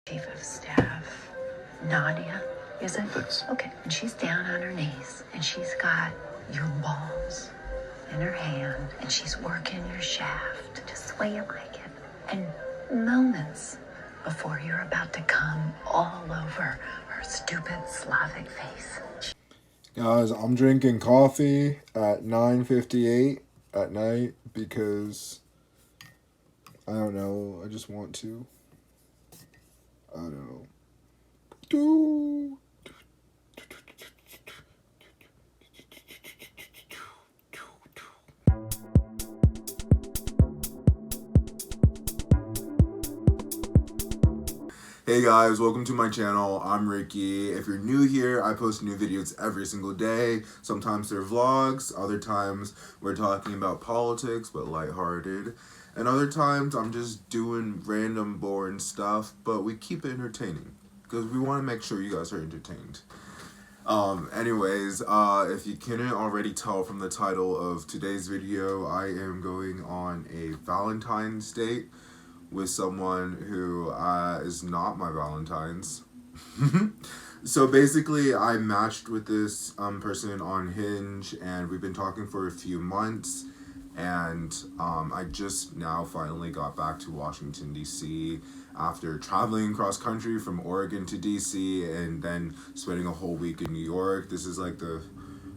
Chief of Staff, Nadia, is it? Yes. Okay, and she's down on her knees, and she's got your balls in her hand, and she's working your shaft just the way you like it. And moments before you're about to come all over her stupid Slavic face. Guys, I'm drinking coffee at 9:58 at night because I don't know, I just want to. I don't know. Hey guys, welcome to my channel. I'm Ricky. If you're new here, I post new videos every single day. Sometimes they're vlogs, other times we're talking about politics but lighthearted, and other times I'm just doing random boring stuff, but we keep it entertaining because we want to make sure you guys are entertained. Anyways, if you couldn't already tell from the title of today's video, I am going on a Valentine's date with someone who is not my Valentine's. So basically, I matched with this person on Hinge, and we've been talking for a few months, and I just now finally got back to Washington, D.C. after traveling cross country from Oregon to D.C. and then spending a whole week in New York. This is like the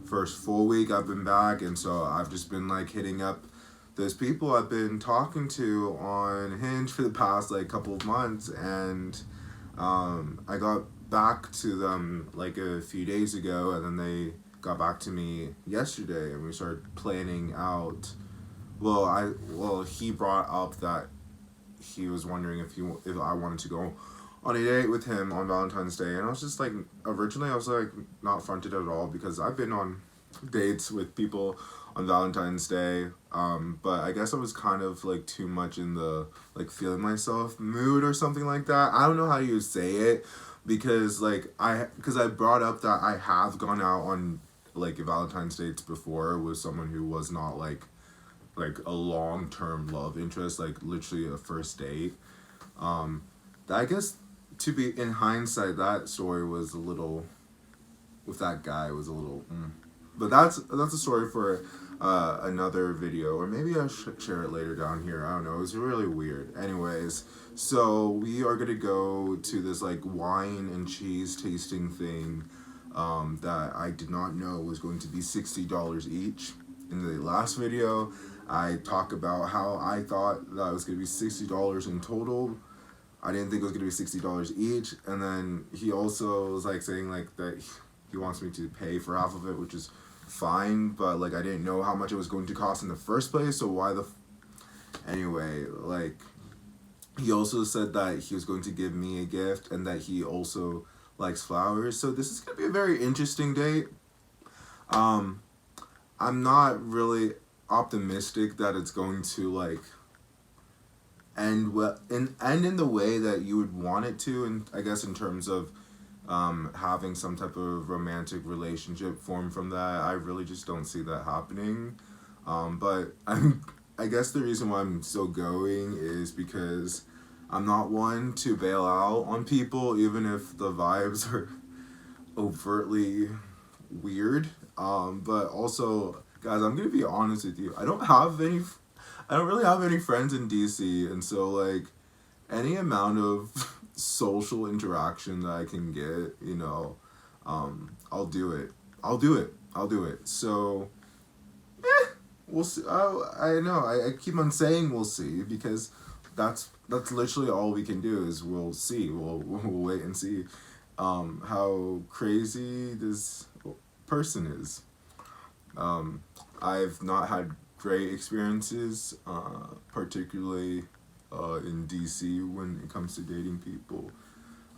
first full week I've been back, and so I've just been like hitting up those people I've been talking to on Hinge for the past like couple of months, and I got back to them like a few days ago, and then they got back to me yesterday, and we started planning out. Well, he brought up that he was wondering if I wanted to go on a date with him on Valentine's Day, and I was just like, originally I was like not fronted at all because I've been on dates with people on Valentine's Day, but I guess I was kind of like too much in the like feeling myself mood or something like that. I don't know how you say it, because I brought up that I have gone out on like Valentine's dates before with someone who was not like a long-term love interest, like literally a first date. I guess, to be in hindsight, that story was a little, with that guy, was a little but that's a story for another video, or maybe I should share it later down here. I don't know. It was really weird. Anyways, so we are gonna go to this like wine and cheese tasting thing that I did not know was going to be $60 each. In the last video, I talk about how I thought that it was gonna be $60 in total. I didn't think it was gonna be $60 each, and then he also was like saying like that he wants me to pay for half of it, which is fine, but like I didn't know how much it was going to cost in the first place, so why the anyway, like he also said that he was going to give me a gift and that he also likes flowers, so this is gonna be a very interesting date. I'm not really optimistic that it's going to like end well and end in the way that you would want it to, and I guess in terms of having some type of romantic relationship form from that. I really just don't see that happening. But I guess the reason why I'm still going is because I'm not one to bail out on people, even if the vibes are overtly weird. But also, guys, I'm gonna be honest with you. I don't really have any friends in DC, and so like any amount of social interaction that I can get, you know, I'll do it. So we'll see. I know I keep on saying we'll see, because that's literally all we can do is we'll see. We'll wait and see how crazy this person is. I've not had great experiences, particularly in DC when it comes to dating people.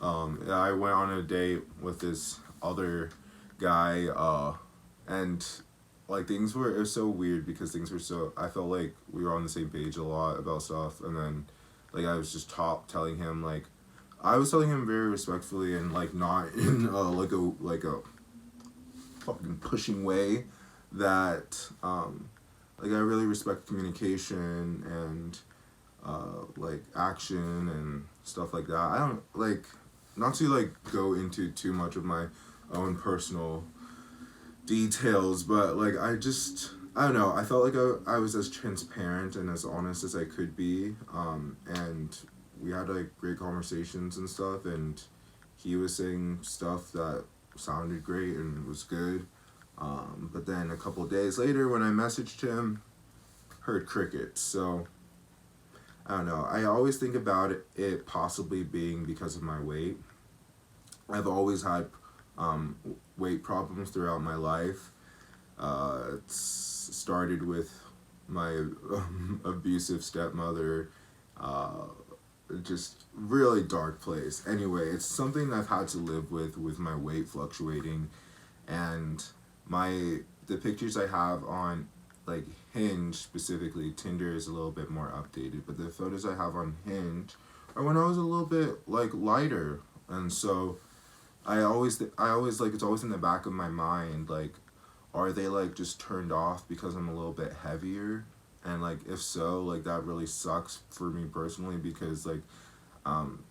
I went on a date with this other guy, and like it was so weird because I felt like we were on the same page a lot about stuff, and then like I was just telling him very respectfully and like not in like a fucking pushing way, that like I really respect communication, and like action and stuff like that. I don't like, not to like go into too much of my own personal details, but like I don't know, I felt like I was as transparent and as honest as I could be, and we had like great conversations and stuff, and he was saying stuff that sounded great and was good, but then a couple days later when I messaged him, heard crickets. So I don't know, I always think about it possibly being because of my weight. I've always had weight problems throughout my life. It started with my abusive stepmother. Just really dark place. Anyway, it's something I've had to live with my weight fluctuating, and the pictures I have on like Hinge specifically. Tinder is a little bit more updated, but the photos I have on Hinge are when I was a little bit like lighter, and so I always like, it's always in the back of my mind, like, are they like just turned off because I'm a little bit heavier? And like if so, like that really sucks for me personally, because like I'm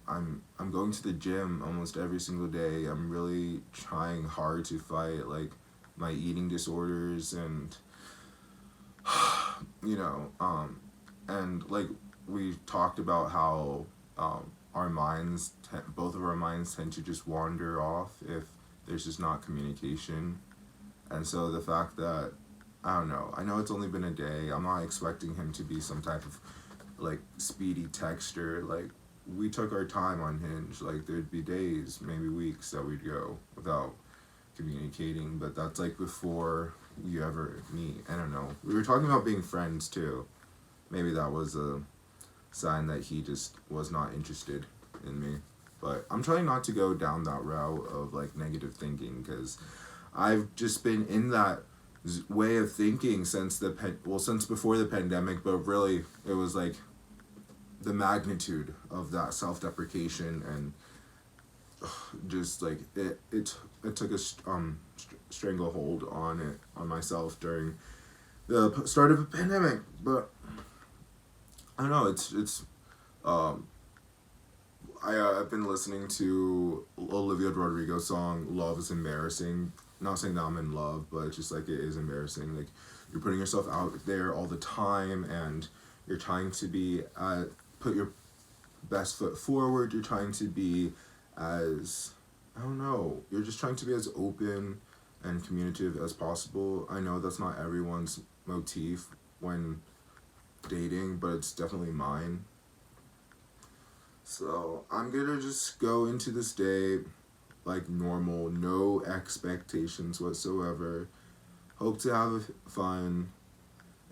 going to the gym almost every single day. I'm really trying hard to fight like my eating disorders, and you know, and like we talked about how our minds, both of our minds tend to just wander off if there's just not communication. And so the fact that, I don't know, I know it's only been a day, I'm not expecting him to be some type of like speedy texter. Like we took our time on Hinge, like there'd be days, maybe weeks that we'd go without communicating, but that's like before you ever meet. I don't know, we were talking about being friends too. Maybe that was a sign that he just was not interested in me. But I'm trying not to go down that route of like negative thinking, because I've just been in that way of thinking since since before the pandemic, but really it was like the magnitude of that self-deprecation, and just like it took a stranglehold on myself during the start of a pandemic. But I don't know, it's I've been listening to Olivia Rodrigo's song "Love Is Embarrassing." Not saying that I'm in love, but it's just like it is embarrassing. Like you're putting yourself out there all the time, and you're trying to be put your best foot forward. You're trying to be as, I don't know, you're just trying to be as open and communicative as possible. I know that's not everyone's motif when dating, but it's definitely mine. So I'm gonna just go into this day like normal, no expectations whatsoever. Hope to have fun.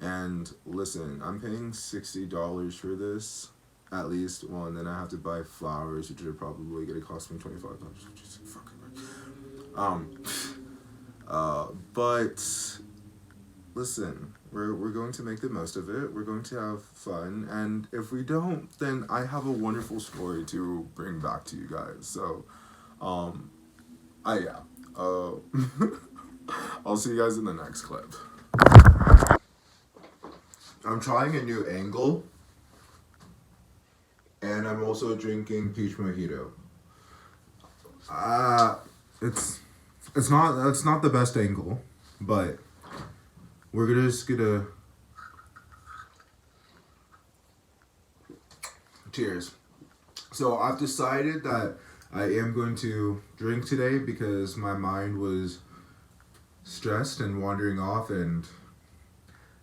And listen, I'm paying $60 for this, at least. Well, and then I have to buy flowers, which are probably gonna cost me $25. Which is fucking but listen, we're going to make the most of it. We're going to have fun, and if we don't, then I have a wonderful story to bring back to you guys. So, yeah. I'll see you guys in the next clip. I'm trying a new angle, and I'm also drinking peach mojito. It's not the best angle, but we're just gonna cheers. So I've decided that I am going to drink today because my mind was stressed and wandering off, and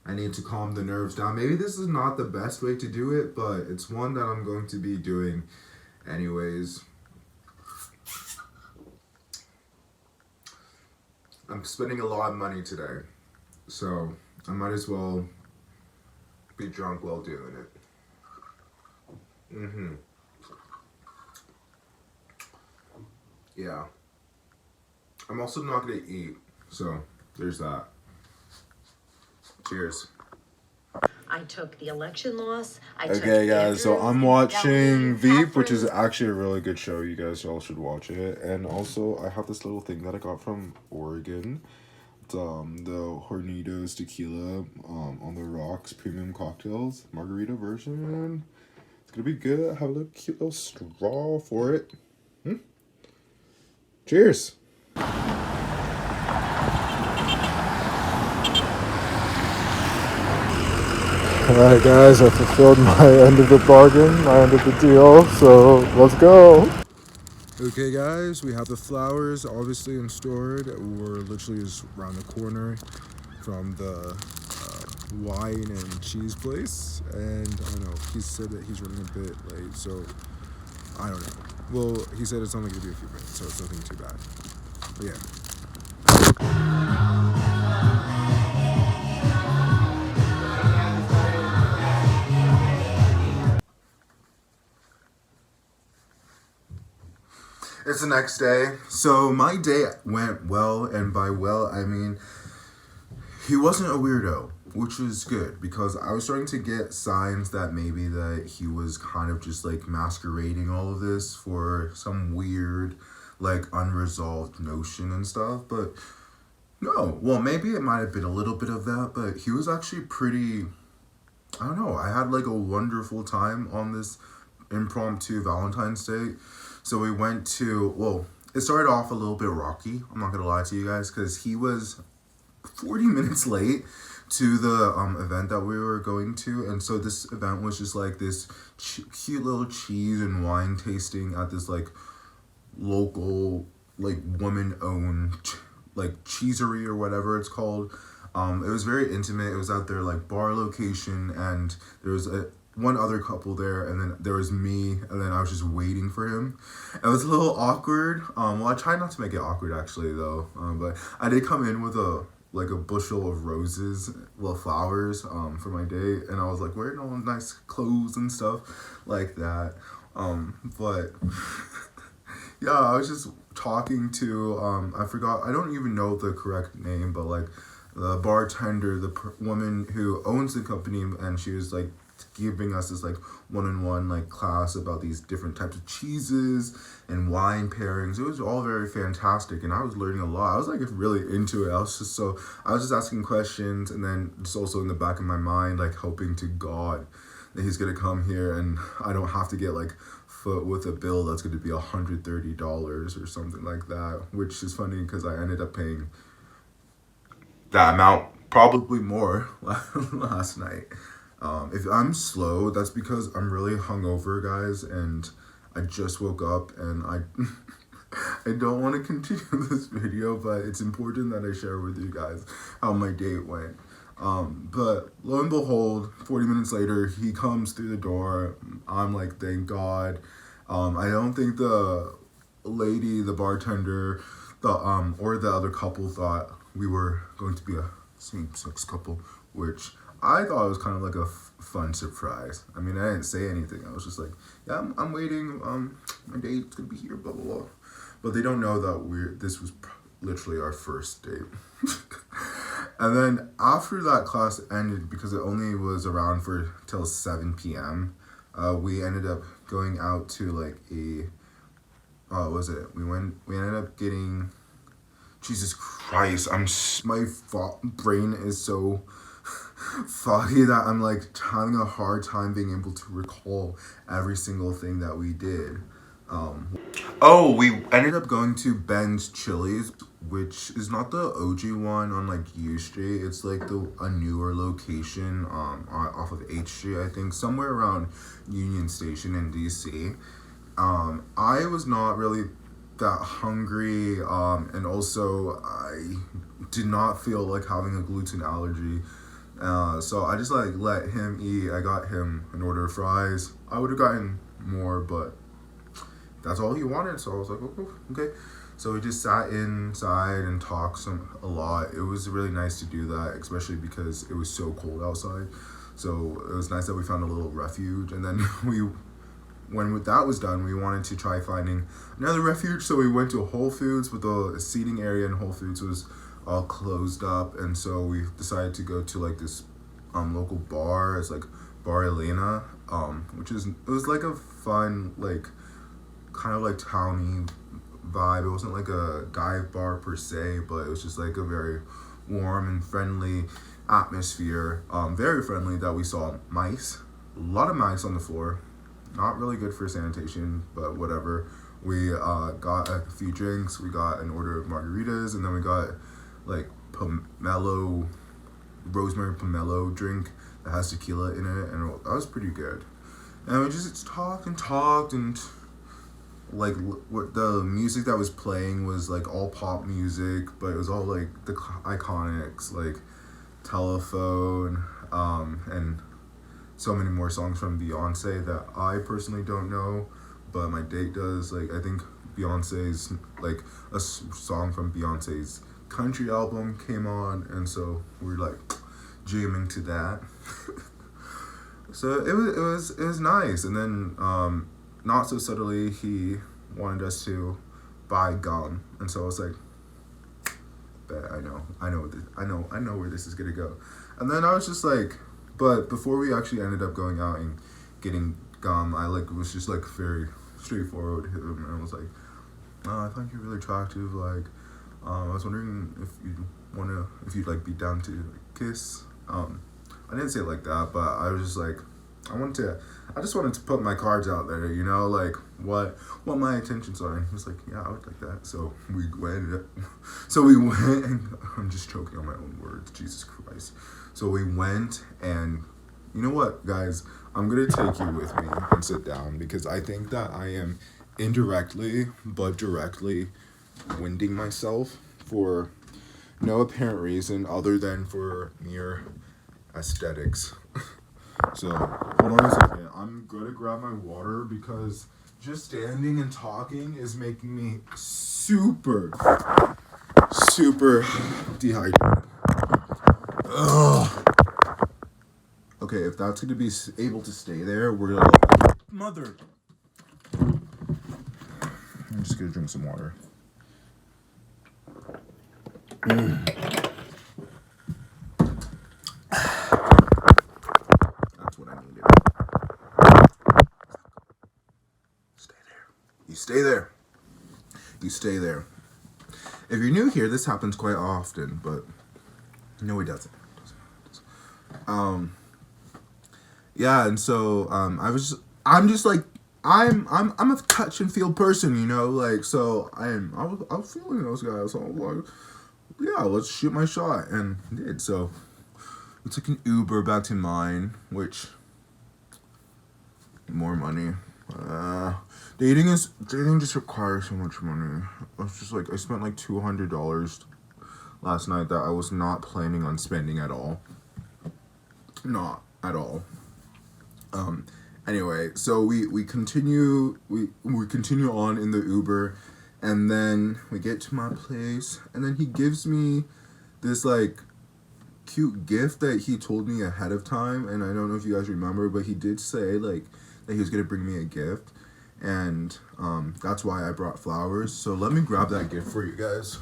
I need to calm the nerves down. Maybe this is not the best way to do it, but it's one that I'm going to be doing anyways. I'm spending a lot of money today, so I might as well be drunk while doing it. Yeah. I'm also not gonna eat, so there's that. Cheers. I took the election loss. Okay, guys, so I'm watching Veep, which is actually a really good show. You guys all should watch it. And also, I have this little thing that I got from Oregon. It's the Hornitos tequila on the rocks premium cocktails margarita version. gonna be good. Have a little cute little straw for it. Cheers. Alright guys, I fulfilled my end of the bargain, my end of the deal, so let's go. Okay guys, we have the flowers obviously installed. We're literally just around the corner from the wine and cheese place, and I don't know, he said that he's running a bit late, so I don't know. Well, he said it's only gonna be a few minutes, so it's nothing too bad. But yeah. It's the next day. So my day went well, and by well, I mean he wasn't a weirdo, which was good because I was starting to get signs that maybe that he was kind of just like masquerading all of this for some weird, like unresolved notion and stuff. But no, well, maybe it might have been a little bit of that, but he was actually pretty, I don't know, I had like a wonderful time on this impromptu Valentine's Day. So we went to, well, it started off a little bit rocky, I'm not gonna lie to you guys, because he was 40 minutes late to the event that we were going to. And so this event was just like this cute little cheese and wine tasting at this like local, like woman-owned like cheesery or whatever it's called. It was very intimate. It was at their like bar location, and there was one other couple there, and then there was me, and then I was just waiting for him. It was a little awkward. Well, I tried not to make it awkward actually though, but I did come in with a bushel of roses, well, flowers, for my date, and I was like wearing all nice clothes and stuff like that. But yeah, I was just talking to I forgot, I don't even know the correct name, but like the bartender, the woman who owns the company, and she was like giving us this like one-on-one like class about these different types of cheeses and wine pairings. It was all very fantastic, and I was learning a lot. I was like really into it. I was just asking questions, and then just also in the back of my mind like hoping to God that he's gonna come here and I don't have to get like foot with a bill that's gonna be $130 or something like that, which is funny because I ended up paying that amount, probably more, last night. If I'm slow, that's because I'm really hungover, guys, and I just woke up, and I don't want to continue this video, but it's important that I share with you guys how my date went. But lo and behold, 40 minutes later, he comes through the door. I'm like, thank God. I don't think the lady, the bartender, or the other couple thought we were going to be a same-sex couple, which I thought it was kind of like a fun surprise. I mean, I didn't say anything. I was just like, yeah, I'm waiting. My date's gonna be here, blah, blah, blah. But they don't know that this was literally our first date. And then after that class ended, because it only was around till 7 p.m., we ended up going out to like what was it? We ended up getting, Jesus Christ, my brain is so foggy that I'm like having a hard time being able to recall every single thing that we did. We ended up going to Ben's Chili's, which is not the OG one on like U Street. It's like a newer location off of H Street, I think, somewhere around Union Station in DC. I was not really that hungry, and also I did not feel like having a gluten allergy. So I just like let him eat. I got him an order of fries. I would have gotten more, but that's all he wanted. So I was like, okay. So we just sat inside and talked a lot. It was really nice to do that, especially because it was so cold outside. So it was nice that we found a little refuge. And then when that was done, we wanted to try finding another refuge. So we went to Whole Foods, but the seating area in Whole Foods was all closed up, and so we decided to go to like this local bar. It's like Bar Elena, it was like a fun, like kind of like towny vibe. It wasn't like a dive bar per se, but it was just like a very warm and friendly atmosphere. Very friendly. That we saw mice, a lot of mice on the floor. not really good for sanitation, but whatever. We got a few drinks. We got an order of margaritas, and then we got like pomelo, rosemary pomelo drink that has tequila in it, and that was pretty good. And we just talked and like what the music that was playing was like all pop music, but it was all like the iconics like Telephone, and so many more songs from Beyonce that I personally don't know, but my date does. Like, I think Beyonce's, like, a song from Beyonce's country album came on, and so we're like jamming to that. So it was nice. And then not so subtly he wanted us to buy gum, and so I was like, bet I know where this is gonna go. And then I was just like, but before we actually ended up going out and getting gum, I like was just like very straightforward with him, and I was like, I find you really attractive. Like, I was wondering if you'd like be down to like, kiss. I didn't say it like that, but I was just like, I just wanted to put my cards out there, you know, like what my intentions are. And he was like, yeah, I would like that. So we went, and I'm just choking on my own words, Jesus Christ. So we went, and you know what, guys, I'm going to take you with me and sit down, because I think that I am indirectly, but directly winding myself for no apparent reason other than for mere aesthetics. So, hold on a second. I'm going to grab my water, because just standing and talking is making me super dehydrated. Ugh. Okay, if that's going to be able to stay there, we're going to... Mother! I'm just going to drink some water. That's what I needed. Stay there. You stay there. You stay there. If you're new here, this happens quite often, but no, it doesn't. Yeah, and so I'm just like, I'm a touch and feel person, you know, like, so I was feeling those guys, so I was like, yeah, let's shoot my shot, and did. So we took an Uber back to mine, which, more money. Dating just requires so much money. I was just like, I spent like $200 last night that I was not planning on spending at all. Not at all. Anyway, so we continue on in the Uber, and then we get to my place, and then he gives me this like cute gift that he told me ahead of time, and I don't know if you guys remember, but he did say like that he was gonna bring me a gift, and that's why I brought flowers. So let me grab that gift for you guys.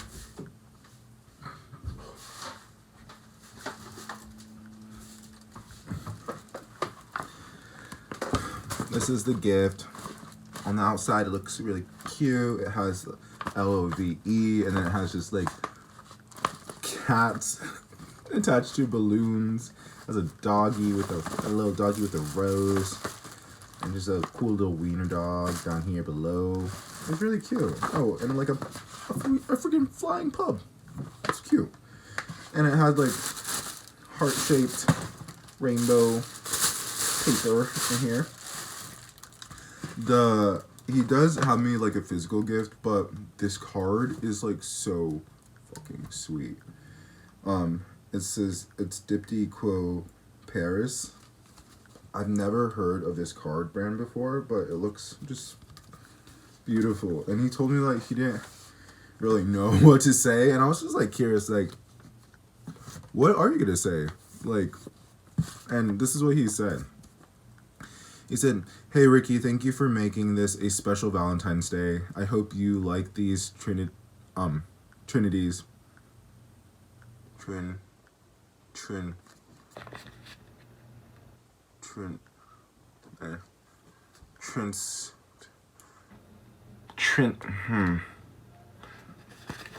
This is the gift. On the outside, it looks really cute. It has LOVE, and then it has just like cats attached to balloons. It has a doggy with a little doggy with a rose, and just a cool little wiener dog down here below. It's really cute. Oh, and like a freaking flying pub. It's cute. And it has like heart-shaped rainbow paper in here. He does have me like a physical gift, but this card is like so fucking sweet. It says it's Dipty Quo Paris. I've never heard of this card brand before, but it looks just beautiful. And he told me like he didn't really know what to say, and I was just like curious, like, what are you gonna say? Like, and this is what he said. He said, "Hey Ricky, thank you for making this a special Valentine's Day. I hope you like these trinities.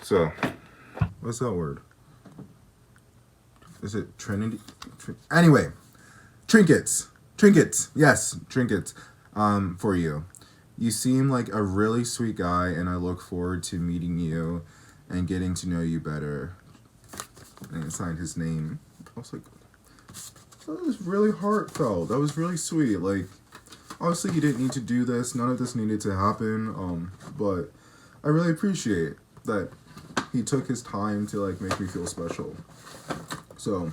So, what's that word? Is it Trinity? Anyway, trinkets. Yes, trinkets. For you. You seem like a really sweet guy, and I look forward to meeting you and getting to know you better. And it signed his name. I was like, that was really heartfelt. That was really sweet. Like, obviously he didn't need to do this. None of this needed to happen. But I really appreciate that he took his time to like make me feel special. So,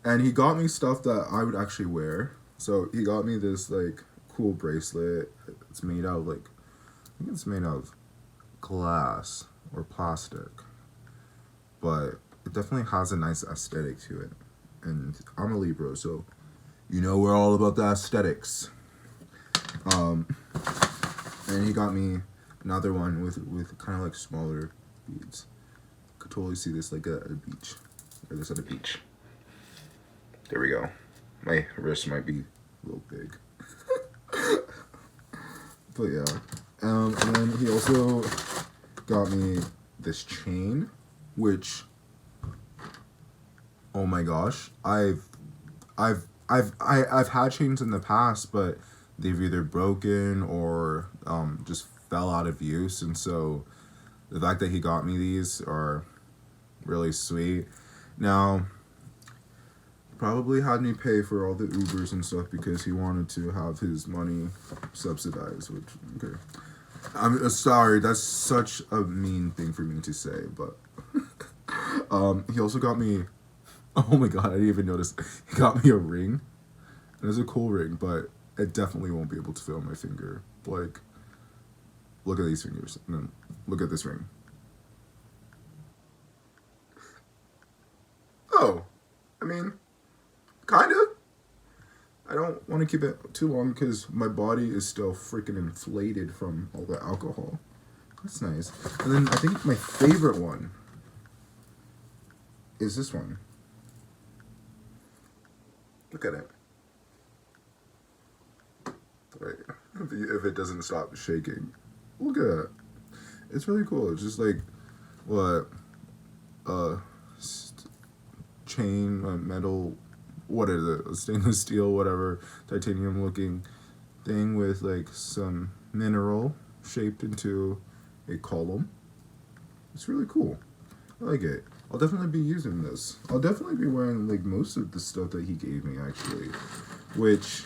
and he got me stuff that I would actually wear. So he got me this like cool bracelet. It's made out of like, I think it's made out of glass or plastic, but it definitely has a nice aesthetic to it. And I'm a Libra, so you know we're all about the aesthetics. And he got me another one with kind of like smaller beads. Could totally see this like at a beach, or this at a beach. There we go. My wrist might be a little big. But yeah. And then he also got me this chain, which, oh my gosh, I've had chains in the past, but they've either broken or just fell out of use, and so the fact that he got me these are really sweet. Now, probably had me pay for all the Ubers and stuff because he wanted to have his money subsidized, which, okay. I'm sorry, that's such a mean thing for me to say, but he also got me, oh my god, I didn't even notice, he got me a ring. It was a cool ring, but it definitely won't be able to fit on my finger. Like, look at these fingers, and then look at this ring. Oh, I mean, kind of. I don't want to keep it too long because my body is still freaking inflated from all the alcohol. That's nice. And then I think my favorite one is this one. Look at it. Right. If it doesn't stop shaking. Look at it. It's really cool. It's just like, what, chain, metal, what is it, stainless steel, whatever, titanium looking thing with like some mineral shaped into a column. It's really cool. I like it. I'll definitely be using this. I'll definitely be wearing like most of the stuff that he gave me actually, which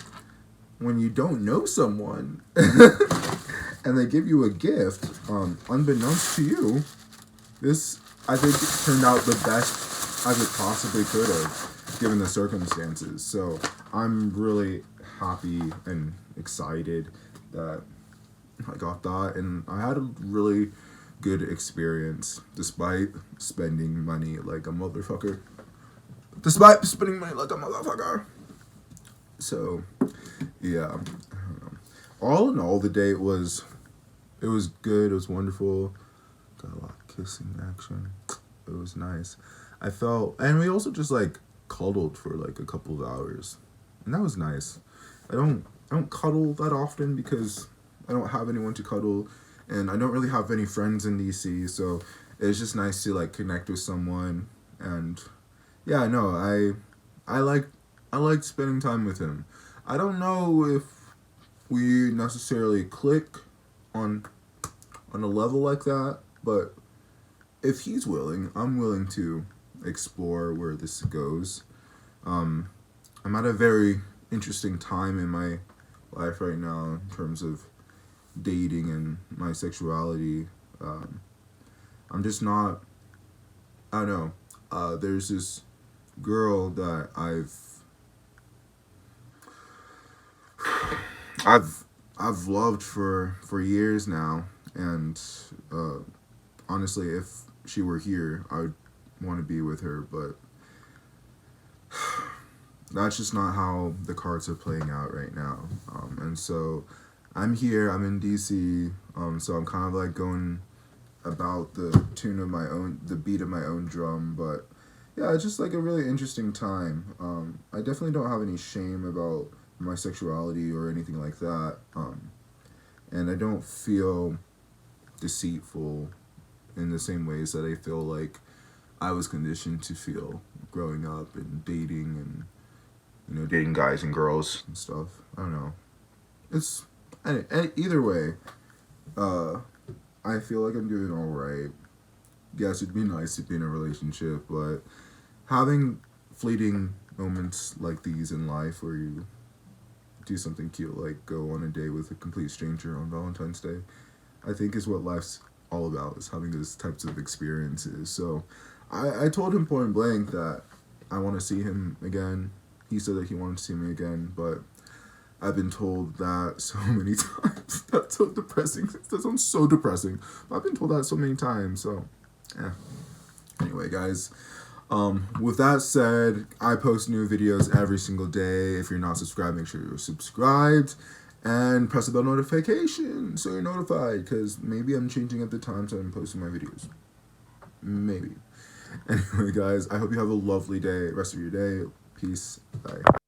when you don't know someone and they give you a gift, unbeknownst to you, this I think turned out the best as it possibly could have, given the circumstances. So I'm really happy and excited that I got that, and I had a really good experience despite spending money like a motherfucker. So, yeah. I don't know. All in all, the day it was good. It was wonderful. Got a lot of kissing action. It was nice. I felt, and we also just like cuddled for like a couple of hours, and that was nice. I don't cuddle that often because I don't have anyone to cuddle, and I don't really have any friends in DC, so it's just nice to like connect with someone. And yeah, no, I like spending time with him. I don't know if we necessarily click on a level like that, but if he's willing, I'm willing to explore where this goes. I'm at a very interesting time in my life right now in terms of dating and my sexuality. I'm just not, I don't know, there's this girl that I've loved for years now, and honestly, if she were here, I would want to be with her, but that's just not how the cards are playing out right now. And so I'm here, I'm in DC, so I'm kind of like going about the tune of my own, the beat of my own drum, but yeah, it's just like a really interesting time. I definitely don't have any shame about my sexuality or anything like that, and I don't feel deceitful in the same ways that I feel like I was conditioned to feel growing up and dating and, you know, dating guys and girls and stuff. I don't know. it's either way. I feel like I'm doing all right. Yes, it'd be nice to be in a relationship, but having fleeting moments like these in life where you do something cute, like go on a date with a complete stranger on Valentine's Day, I think is what life's all about, is having those types of experiences. So I told him point blank that I want to see him again. He said that he wanted to see me again, but I've been told that so many times. That's so depressing. That sounds so depressing. But I've been told that so many times, so yeah. Anyway, guys, with that said, I post new videos every single day. If you're not subscribed, make sure you're subscribed. And press the bell notification so you're notified, because maybe I'm changing up the times I'm posting my videos. Maybe. Anyway, guys, I hope you have a lovely day, rest of your day. Peace. Bye.